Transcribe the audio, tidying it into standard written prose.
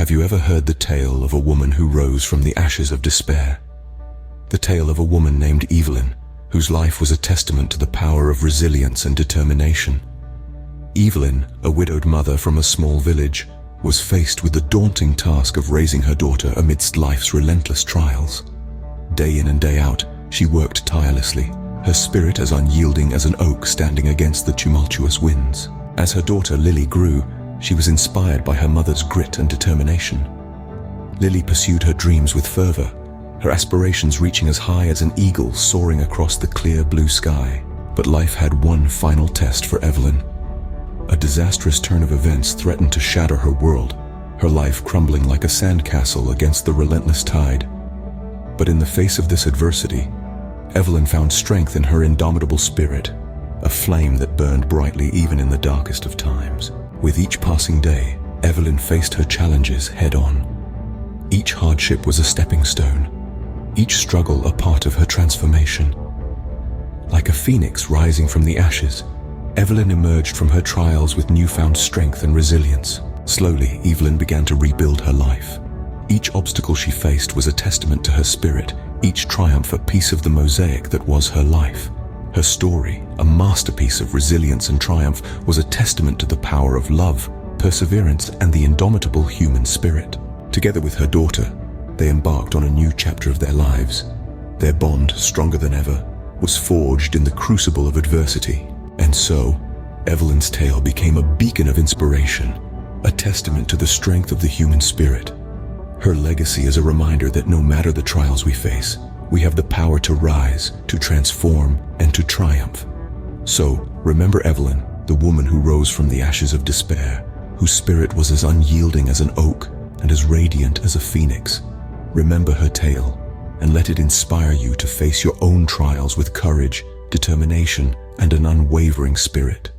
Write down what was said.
Have you ever heard the tale of a woman who rose from the ashes of despair? The tale of a woman named Evelyn, whose life was a testament to the power of resilience and determination. Evelyn, a widowed mother from a small village, was faced with the daunting task of raising her daughter amidst life's relentless trials. Day in and day out, she worked tirelessly, her spirit as unyielding as an oak standing against the tumultuous winds. As her daughter Lily grew, she was inspired by her mother's grit and determination. Lily pursued her dreams with fervor, her aspirations reaching as high as an eagle soaring across the clear blue sky. But life had one final test for Evelyn. A disastrous turn of events threatened to shatter her world, her life crumbling like a sandcastle against the relentless tide. But in the face of this adversity, Evelyn found strength in her indomitable spirit, a flame that burned brightly even in the darkest of times. With each passing day, Evelyn faced her challenges head-on. Each hardship was a stepping stone, each struggle a part of her transformation. Like a phoenix rising from the ashes, Evelyn emerged from her trials with newfound strength and resilience. Slowly, Evelyn began to rebuild her life. Each obstacle she faced was a testament to her spirit, each triumph a piece of the mosaic that was her life. Her story, a masterpiece of resilience and triumph, was a testament to the power of love, perseverance, and the indomitable human spirit. Together with her daughter, they embarked on a new chapter of their lives. Their bond, stronger than ever, was forged in the crucible of adversity. And so, Evelyn's tale became a beacon of inspiration, a testament to the strength of the human spirit. Her legacy is a reminder that no matter the trials we face, we have the power to rise, to transform, and to triumph. So, remember Evelyn, the woman who rose from the ashes of despair, whose spirit was as unyielding as an oak and as radiant as a phoenix. Remember her tale, and let it inspire you to face your own trials with courage, determination, and an unwavering spirit.